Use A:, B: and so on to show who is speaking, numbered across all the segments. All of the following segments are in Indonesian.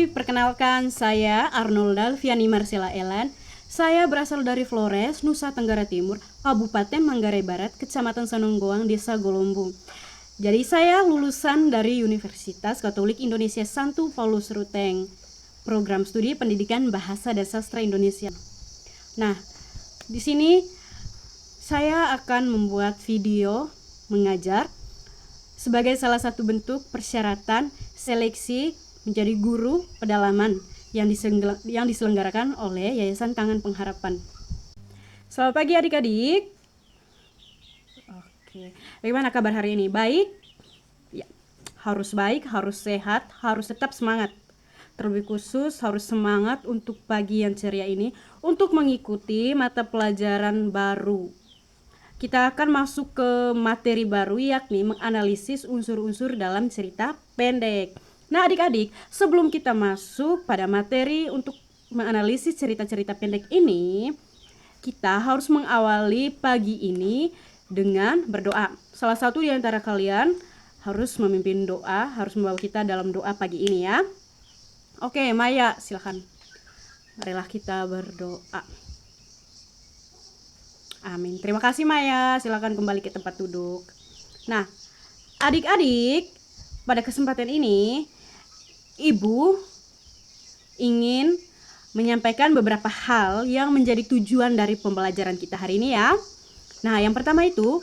A: perkenalkan saya Arnolda Alfiani Marcella Elan. Saya berasal dari Flores, Nusa Tenggara Timur, Kabupaten Manggarai Barat, Kecamatan Sanonggoang, Desa Golombung. Jadi saya lulusan dari Universitas Katolik Indonesia Santo Paulus Ruteng, program studi pendidikan Bahasa dan Sastra Indonesia. Nah, di sini saya akan membuat video mengajar sebagai salah satu bentuk persyaratan seleksi menjadi guru pedalaman yang diselenggarakan oleh Yayasan Tangan Pengharapan. Selamat pagi adik-adik. Oke, bagaimana kabar hari ini? Baik? Ya, harus baik, harus sehat, harus tetap semangat. Terlebih khusus harus semangat untuk pagi yang ceria ini untuk mengikuti mata pelajaran baru. Kita akan masuk ke materi baru, yakni menganalisis unsur-unsur dalam cerita pendek. Nah adik-adik, sebelum kita masuk pada materi untuk menganalisis cerita-cerita pendek ini, kita harus mengawali pagi ini dengan berdoa. Salah satu di antara kalian harus memimpin doa, harus membawa kita dalam doa pagi ini ya. Oke, Maya, silakan. Marilah kita berdoa. Amin. Terima kasih Maya, silakan kembali ke tempat duduk. Nah, adik-adik, pada kesempatan ini Ibu ingin menyampaikan beberapa hal yang menjadi tujuan dari pembelajaran kita hari ini ya. Nah, yang pertama itu,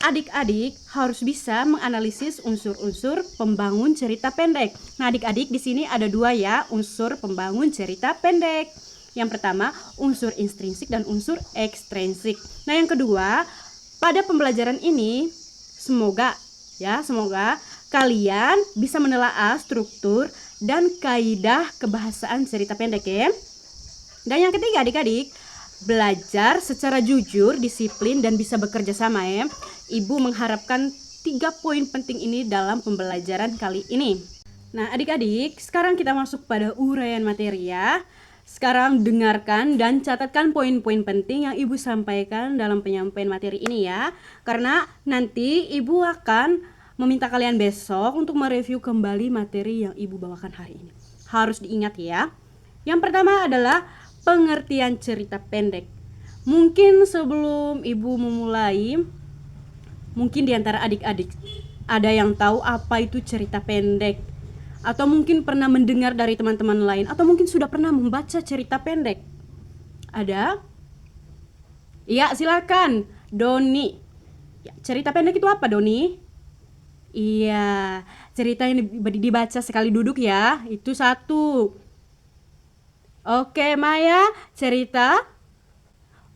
A: adik-adik harus bisa menganalisis unsur-unsur pembangun cerita pendek. Nah, adik-adik di sini ada dua ya, unsur pembangun cerita pendek. Yang pertama, unsur intrinsik dan unsur ekstrinsik. Nah, yang kedua, pada pembelajaran ini semoga kalian bisa menelaah struktur dan kaidah kebahasaan cerita pendek ya. Dan yang ketiga adik-adik, belajar secara jujur, disiplin dan bisa bekerja sama ya. Ibu mengharapkan 3 poin penting ini dalam pembelajaran kali ini. Nah adik-adik, sekarang kita masuk pada uraian materi ya. Sekarang dengarkan dan catatkan poin-poin penting yang Ibu sampaikan dalam penyampaian materi ini ya. Karena nanti Ibu akan meminta kalian besok untuk mereview kembali materi yang Ibu bawakan hari ini. Harus diingat ya. Yang pertama adalah pengertian cerita pendek. Mungkin sebelum Ibu memulai, mungkin di antara adik-adik ada yang tahu apa itu cerita pendek, atau mungkin pernah mendengar dari teman-teman lain, atau mungkin sudah pernah membaca cerita pendek. Ada? Iya, silakan. Doni. Ya, cerita pendek itu apa, Doni? Iya, cerita yang dibaca sekali duduk ya, itu satu. Oke, Maya, cerita.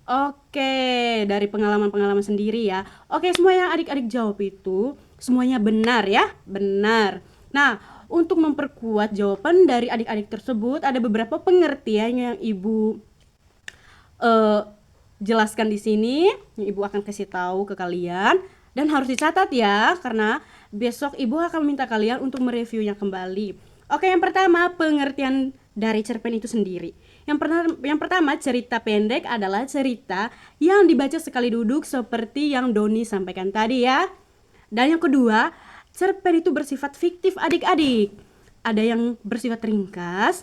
A: Oke, dari pengalaman-pengalaman sendiri ya. Oke, semua yang adik-adik jawab itu semuanya benar ya, benar. Nah, untuk memperkuat jawaban dari adik-adik tersebut, ada beberapa pengertian yang Ibu jelaskan di sini, yang Ibu akan kasih tahu ke kalian. Dan harus dicatat ya, karena besok Ibu akan meminta kalian untuk mereviewnya kembali. Oke, yang pertama pengertian dari cerpen itu sendiri. Yang pertama, cerita pendek adalah cerita yang dibaca sekali duduk seperti yang Doni sampaikan tadi ya. Dan yang kedua, cerpen itu bersifat fiktif adik-adik. Ada yang bersifat ringkas,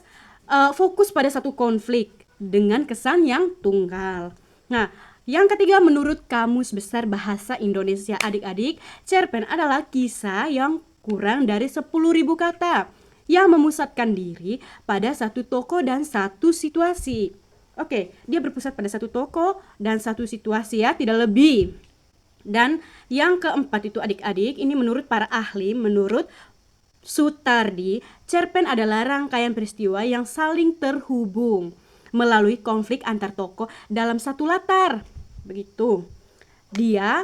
A: fokus pada satu konflik dengan kesan yang tunggal. Nah, yang ketiga, menurut Kamus Besar Bahasa Indonesia adik-adik, cerpen adalah kisah yang kurang dari 10.000 kata yang memusatkan diri pada satu tokoh dan satu situasi. Oke, dia berpusat pada satu tokoh dan satu situasi ya, tidak lebih. Dan yang keempat itu adik-adik, ini menurut para ahli, menurut Sutardi, cerpen adalah rangkaian peristiwa yang saling terhubung melalui konflik antar tokoh dalam satu latar. Begitu. Dia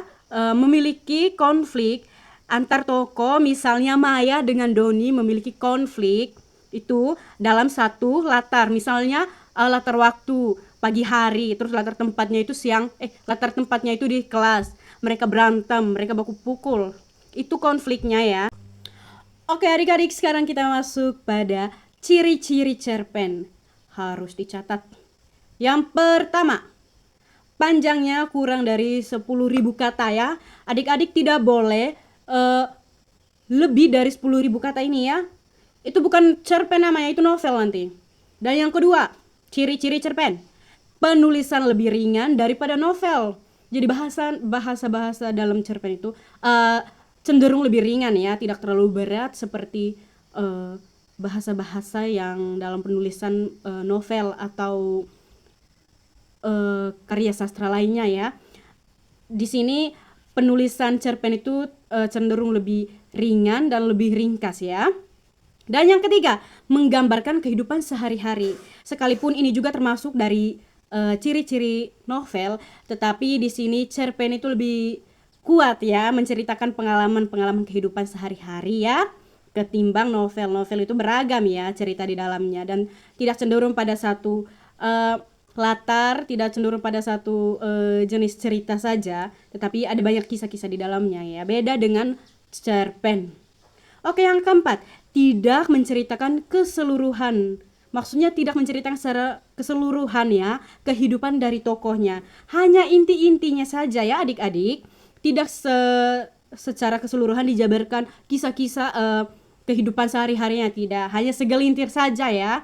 A: memiliki konflik antar tokoh, misalnya Maya dengan Doni memiliki konflik itu dalam satu latar. Misalnya latar waktu pagi hari, terus latar tempatnya itu siang, latar tempatnya itu di kelas. Mereka berantem, mereka baku pukul. Itu konfliknya ya. Oke adik-adik, sekarang kita masuk pada ciri-ciri cerpen. Harus dicatat. Yang pertama, panjangnya kurang dari 10.000 kata ya. Adik-adik tidak boleh lebih dari 10.000 kata ini ya. Itu bukan cerpen namanya, itu novel nanti. Dan yang kedua, ciri-ciri cerpen. Penulisan lebih ringan daripada novel. Jadi bahasa dalam cerpen itu cenderung lebih ringan ya, tidak terlalu berat seperti eh, bahasa-bahasa yang dalam penulisan novel atau karya sastra lainnya ya. Di sini penulisan cerpen itu cenderung lebih ringan dan lebih ringkas ya. Dan yang ketiga, menggambarkan kehidupan sehari-hari. Sekalipun ini juga termasuk dari ciri-ciri novel, tetapi di sini cerpen itu lebih kuat ya, menceritakan pengalaman-pengalaman kehidupan sehari-hari ya, ketimbang novel. Novel itu beragam ya cerita di dalamnya dan tidak cenderung pada satu latar, tidak cenderung pada satu jenis cerita saja, tetapi ada banyak kisah-kisah di dalamnya ya. Beda dengan cerpen. Oke, yang keempat, tidak menceritakan keseluruhan. Maksudnya tidak menceritakan secara keseluruhan ya kehidupan dari tokohnya. Hanya inti-intinya saja ya adik-adik. Tidak secara keseluruhan dijabarkan kisah-kisah kehidupan sehari-harinya, tidak. Hanya segelintir saja ya.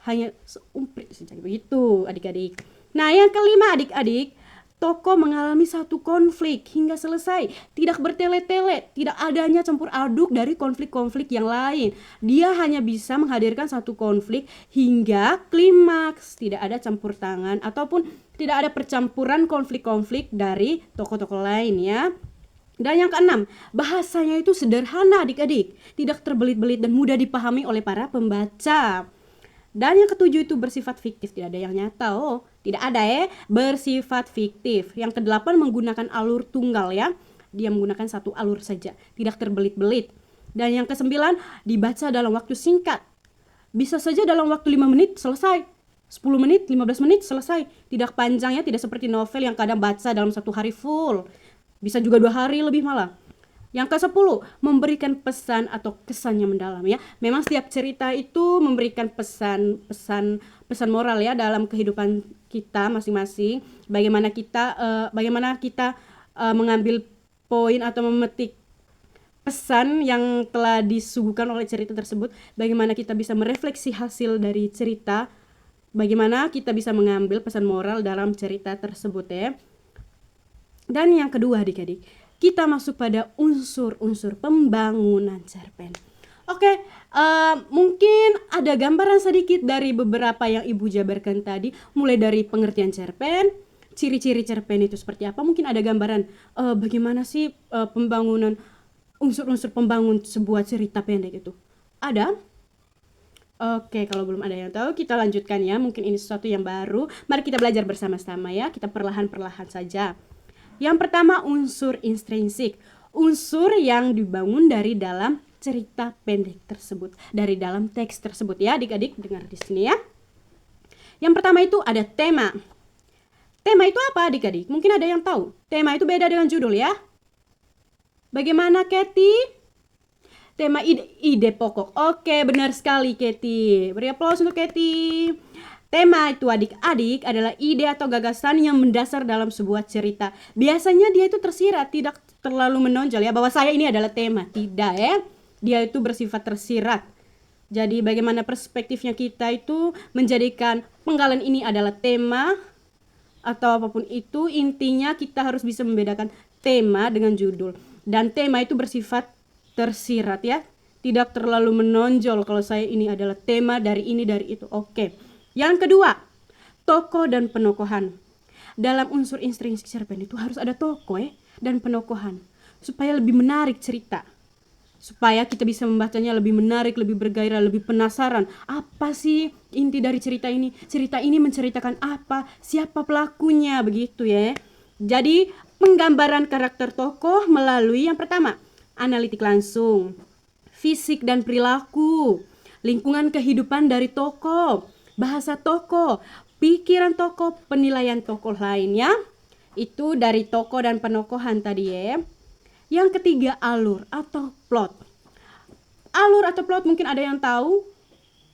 A: Hanya seumprit saja begitu adik-adik. Nah, yang kelima adik-adik, tokoh mengalami satu konflik hingga selesai, tidak bertele-tele, tidak adanya campur aduk dari konflik-konflik yang lain. Dia hanya bisa menghadirkan satu konflik hingga klimaks, tidak ada campur tangan ataupun tidak ada percampuran konflik-konflik dari tokoh-tokoh lain ya. Dan yang keenam, bahasanya itu sederhana adik-adik, tidak terbelit-belit dan mudah dipahami oleh para pembaca. Dan yang ketujuh itu bersifat fiktif, tidak ada yang nyata. Oh, tidak ada ya, bersifat fiktif. Yang kedelapan menggunakan alur tunggal ya. Dia menggunakan satu alur saja, tidak terbelit-belit. Dan yang kesembilan, dibaca dalam waktu singkat. Bisa saja dalam waktu 5 menit selesai. 10 menit, 15 menit selesai. Tidak panjang ya, tidak seperti novel yang kadang baca dalam satu hari full. Bisa juga 2 hari lebih malah. Yang ke-10, memberikan pesan atau kesan yang mendalam ya. Memang setiap cerita itu memberikan pesan moral ya dalam kehidupan kita masing-masing. Bagaimana kita mengambil poin atau memetik pesan yang telah disuguhkan oleh cerita tersebut. Bagaimana kita bisa merefleksi hasil dari cerita. Bagaimana kita bisa mengambil pesan moral dalam cerita tersebut ya. Dan yang kedua adik-adik, kita masuk pada unsur-unsur pembangunan cerpen. Oke, mungkin ada gambaran sedikit dari beberapa yang Ibu jabarkan tadi, mulai dari pengertian cerpen, ciri-ciri cerpen itu seperti apa. Mungkin ada gambaran bagaimana sih pembangunan unsur-unsur pembangun sebuah cerita pendek itu. Ada? Oke, kalau belum ada yang tahu, kita lanjutkan ya. Mungkin ini sesuatu yang baru. Mari kita belajar bersama-sama ya. Kita perlahan-perlahan saja. Yang pertama, unsur intrinsik. Unsur yang dibangun dari dalam cerita pendek tersebut, dari dalam teks tersebut ya. Adik-adik dengar di sini ya. Yang pertama itu ada tema. Tema itu apa adik-adik? Mungkin ada yang tahu. Tema itu beda dengan judul ya. Bagaimana Katie? Tema ide pokok. Oke, benar sekali Katie. Beri aplaus untuk Katie. Tema itu adik-adik adalah ide atau gagasan yang mendasar dalam sebuah cerita. Biasanya dia itu tersirat, tidak terlalu menonjol ya bahwa saya ini adalah tema. Tidak ya. Dia itu bersifat tersirat. Jadi bagaimana perspektifnya kita itu menjadikan penggalan ini adalah tema atau apapun itu, intinya kita harus bisa membedakan tema dengan judul. Dan tema itu bersifat tersirat ya. Tidak terlalu menonjol kalau saya ini adalah tema dari ini dari itu. Oke. Yang kedua, tokoh dan penokohan. Dalam unsur intrinsik cerpen itu harus ada tokoh dan penokohan supaya lebih menarik cerita. Supaya kita bisa membacanya lebih menarik, lebih bergairah, lebih penasaran. Apa sih inti dari cerita ini? Cerita ini menceritakan apa? Siapa pelakunya? Begitu ya. Jadi, penggambaran karakter tokoh melalui yang pertama, analitik langsung, fisik dan perilaku, lingkungan kehidupan dari tokoh, bahasa tokoh, pikiran tokoh, penilaian tokoh lainnya. Itu dari tokoh dan penokohan tadi ya. Yang ketiga, alur atau plot. Alur atau plot mungkin ada yang tahu?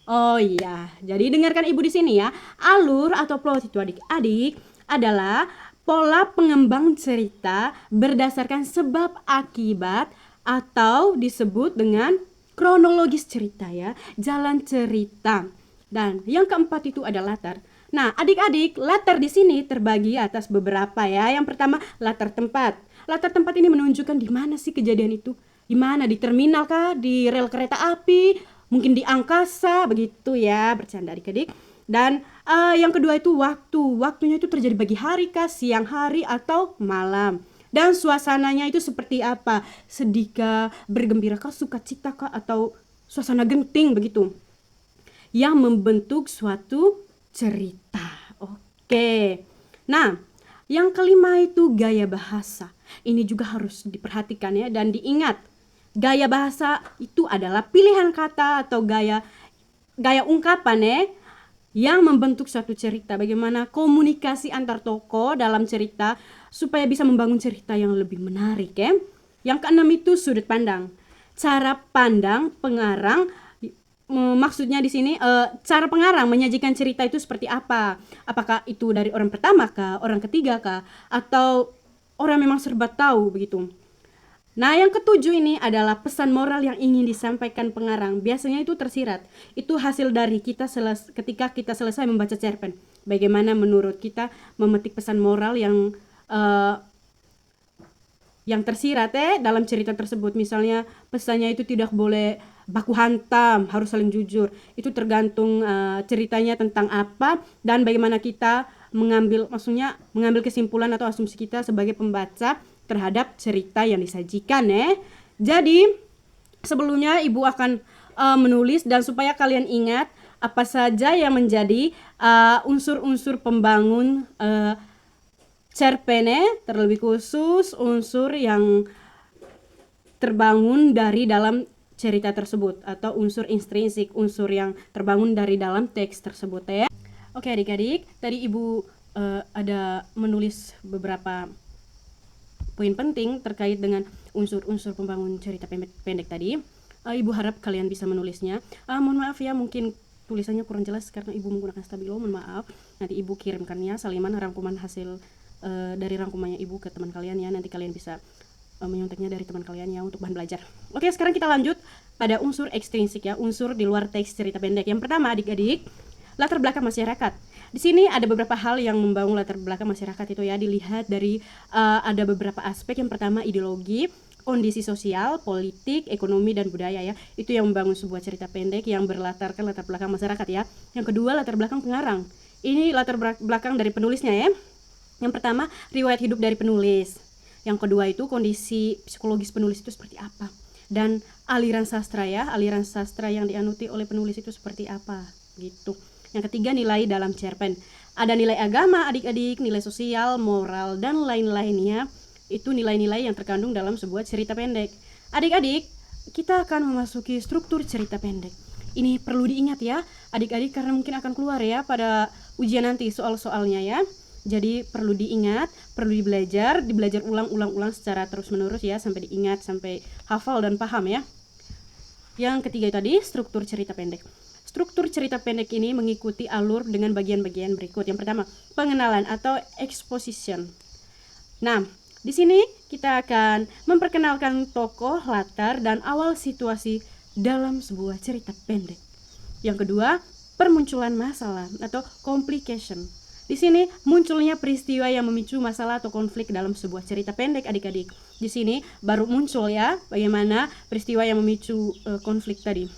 A: Oh iya, jadi dengarkan ibu di sini ya. Alur atau plot itu adik-adik adalah pola pengembang cerita berdasarkan sebab akibat atau disebut dengan kronologis cerita ya, jalan cerita. Dan yang keempat itu ada latar. Nah, adik-adik, latar di sini terbagi atas beberapa ya. Yang pertama, latar tempat. Latar tempat ini menunjukkan di mana sih kejadian itu. Di mana? Di terminal kah? Di rel kereta api? Mungkin di angkasa, begitu ya. Bercanda adik-adik. Dan yang kedua itu waktu. Waktunya itu terjadi pagi hari kah, siang hari, atau malam. Dan suasananya itu seperti apa? Sedih kah, bergembira kah, sukacita kah, atau suasana genting begitu. Yang membentuk suatu cerita. Oke. Nah, yang kelima itu gaya bahasa. Ini juga harus diperhatikan ya dan diingat. Gaya bahasa itu adalah pilihan kata atau gaya ungkapan ya yang membentuk suatu cerita. Bagaimana komunikasi antar tokoh dalam cerita supaya bisa membangun cerita yang lebih menarik ya. Yang keenam itu sudut pandang. Cara pandang pengarang, maksudnya di sini cara pengarang menyajikan cerita itu seperti apa? Apakah itu dari orang pertama kah, orang ketiga kah, atau orang memang serba tahu begitu? Nah, yang ketujuh ini adalah pesan moral yang ingin disampaikan pengarang. Biasanya itu tersirat. Itu hasil dari kita ketika kita selesai membaca cerpen. Bagaimana menurut kita memetik pesan moral yang tersirat dalam cerita tersebut. Misalnya pesannya itu tidak boleh baku hantam, harus saling jujur. Itu tergantung ceritanya tentang apa dan bagaimana kita mengambil kesimpulan atau asumsi kita sebagai pembaca terhadap cerita yang disajikan Jadi sebelumnya Ibu akan menulis dan supaya kalian ingat apa saja yang menjadi unsur-unsur pembangun cerpen terlebih khusus unsur yang terbangun dari dalam cerita tersebut atau unsur intrinsik, unsur yang terbangun dari dalam teks tersebut ya. Oke adik-adik, tadi Ibu ada menulis beberapa poin penting terkait dengan unsur-unsur pembangun cerita pendek tadi. Ibu harap kalian bisa menulisnya. Mohon maaf ya, mungkin tulisannya kurang jelas karena Ibu menggunakan stabilo, mohon maaf. Nanti Ibu kirimkannya saliman rangkuman hasil dari rangkumannya Ibu ke teman kalian ya. Nanti kalian bisa menyonteknya dari teman kalian ya untuk bahan belajar. Oke, sekarang kita lanjut pada unsur ekstrinsik ya, unsur di luar teks cerita pendek. Yang pertama adik-adik, latar belakang masyarakat. Di sini ada beberapa hal yang membangun latar belakang masyarakat itu ya, dilihat dari ada beberapa aspek. Yang pertama ideologi, kondisi sosial, politik, ekonomi, dan budaya ya. Itu yang membangun sebuah cerita pendek yang berlatarkan latar belakang masyarakat ya. Yang kedua latar belakang pengarang. Ini latar belakang dari penulisnya ya. Yang pertama riwayat hidup dari penulis. Yang kedua itu kondisi psikologis penulis itu seperti apa. Dan aliran sastra ya, aliran sastra yang dianuti oleh penulis itu seperti apa gitu. Yang ketiga nilai dalam cerpen. Ada nilai agama adik-adik, nilai sosial, moral, dan lain-lainnya. Itu nilai-nilai yang terkandung dalam sebuah cerita pendek. Adik-adik, kita akan memasuki struktur cerita pendek. Ini perlu diingat ya adik-adik karena mungkin akan keluar ya pada ujian nanti soal-soalnya ya. Jadi perlu diingat, perlu dibelajar ulang-ulang secara terus-menerus ya sampai diingat, sampai hafal dan paham ya. Yang ketiga tadi struktur cerita pendek. Struktur cerita pendek ini mengikuti alur dengan bagian-bagian berikut. Yang pertama, pengenalan atau exposition. Nah, di sini kita akan memperkenalkan tokoh, latar, dan awal situasi dalam sebuah cerita pendek. Yang kedua, permunculan masalah atau complication. Di sini munculnya peristiwa yang memicu masalah atau konflik dalam sebuah cerita pendek adik-adik. Di sini baru muncul ya bagaimana peristiwa yang memicu konflik tadi.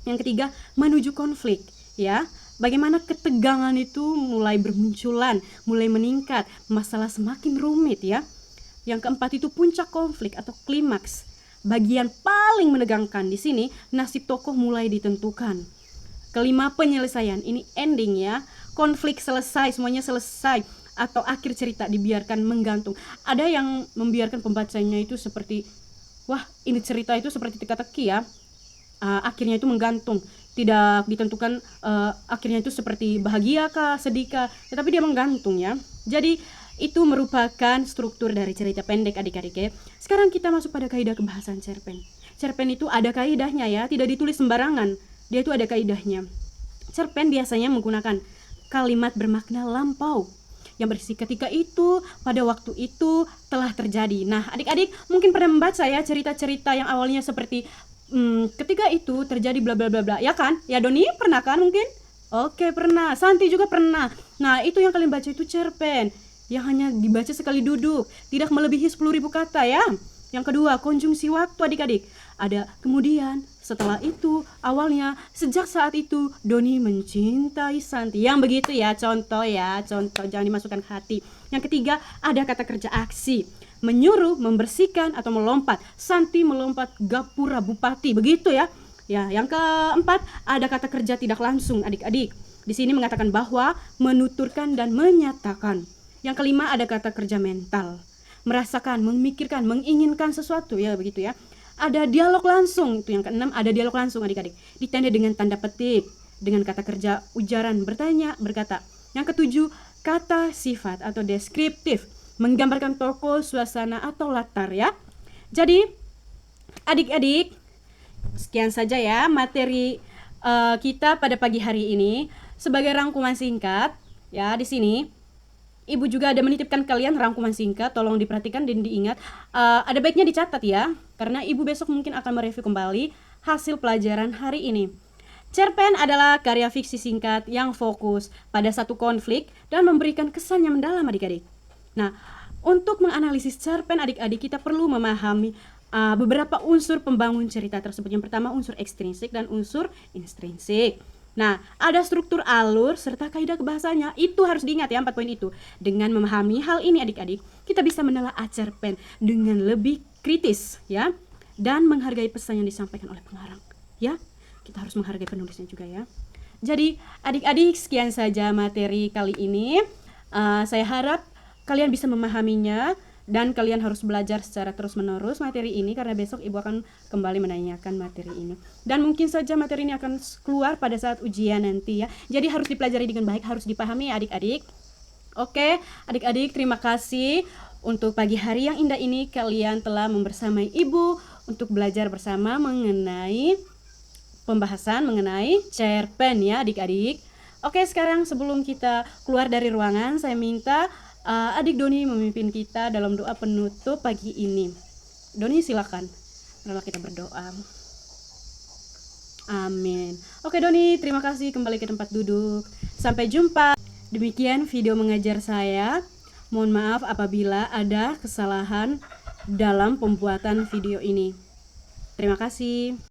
A: Yang ketiga, menuju konflik ya. Bagaimana ketegangan itu mulai bermunculan, mulai meningkat, masalah semakin rumit ya. Yang keempat itu puncak konflik atau klimaks. Bagian paling menegangkan di sini nasib tokoh mulai ditentukan. Kelima, penyelesaian. Ini ending ya. Konflik selesai, semuanya selesai atau akhir cerita dibiarkan menggantung. Ada yang membiarkan pembacanya itu seperti wah, ini cerita itu seperti teka-teki ya. Akhirnya itu menggantung, tidak ditentukan akhirnya itu seperti bahagia kah, sedih kah, tetapi dia menggantung ya. Jadi itu merupakan struktur dari cerita pendek adik-adik ya. Sekarang kita masuk pada kaidah kebahasan cerpen. Cerpen itu ada kaidahnya ya, tidak ditulis sembarangan. Dia itu ada kaidahnya. Cerpen biasanya menggunakan kalimat bermakna lampau yang berisi ketika itu, pada waktu itu telah terjadi. Nah, adik-adik mungkin pernah membaca ya cerita-cerita yang awalnya seperti ketika itu terjadi bla bla bla bla, ya kan? Ya Doni pernah kan mungkin? Oke, pernah. Santi juga pernah. Nah, itu yang kalian baca itu cerpen yang hanya dibaca sekali duduk, tidak melebihi 10.000 kata ya. Yang kedua, konjungsi waktu adik-adik. Ada kemudian, setelah itu, awalnya, sejak saat itu, Doni mencintai Santi. Yang begitu ya, contoh, jangan dimasukkan ke hati. Yang ketiga, ada kata kerja aksi. Menyuruh, membersihkan, atau melompat. Santi melompat gapura bupati, begitu ya. Ya, yang keempat, ada kata kerja tidak langsung adik-adik. Di sini mengatakan bahwa menuturkan dan menyatakan. Yang kelima, ada kata kerja mental. Merasakan, memikirkan, menginginkan sesuatu, ya begitu ya. Ada dialog langsung, itu yang keenam, ada dialog langsung adik-adik. Ditanda dengan tanda petik, dengan kata kerja ujaran, bertanya, berkata. Yang ketujuh, kata sifat atau deskriptif, menggambarkan tokoh, suasana atau latar ya. Jadi adik-adik, sekian saja ya materi kita pada pagi hari ini. Sebagai rangkuman singkat ya, di sini Ibu juga ada menitipkan kalian rangkuman singkat, tolong diperhatikan dan diingat. Ada baiknya dicatat ya, karena Ibu besok mungkin akan mereview kembali hasil pelajaran hari ini. Cerpen adalah karya fiksi singkat yang fokus pada satu konflik dan memberikan kesan yang mendalam adik-adik. Nah, untuk menganalisis cerpen adik-adik kita perlu memahami beberapa unsur pembangun cerita tersebut. Yang pertama unsur ekstrinsik dan unsur intrinsik. Nah, ada struktur alur serta kaidah bahasanya. Itu harus diingat ya, 4 poin itu. Dengan memahami hal ini adik-adik, kita bisa menelaah cerpen dengan lebih kritis ya, dan menghargai pesan yang disampaikan oleh pengarang. Ya, kita harus menghargai penulisnya juga ya. Jadi, adik-adik sekian saja materi kali ini. Saya harap kalian bisa memahaminya. Dan kalian harus belajar secara terus-menerus materi ini, karena besok Ibu akan kembali menanyakan materi ini. Dan mungkin saja materi ini akan keluar pada saat ujian nanti ya. Jadi harus dipelajari dengan baik, harus dipahami ya adik-adik. Oke, adik-adik terima kasih untuk pagi hari yang indah ini kalian telah membersamai Ibu untuk belajar bersama mengenai pembahasan mengenai cerpen ya adik-adik. Oke, sekarang sebelum kita keluar dari ruangan, saya minta adik Doni memimpin kita dalam doa penutup pagi ini. Doni silakan. Marilah kita berdoa. Amin. Oke Doni, terima kasih, kembali ke tempat duduk. Sampai jumpa. Demikian video mengajar saya. Mohon maaf apabila ada kesalahan dalam pembuatan video ini. Terima kasih.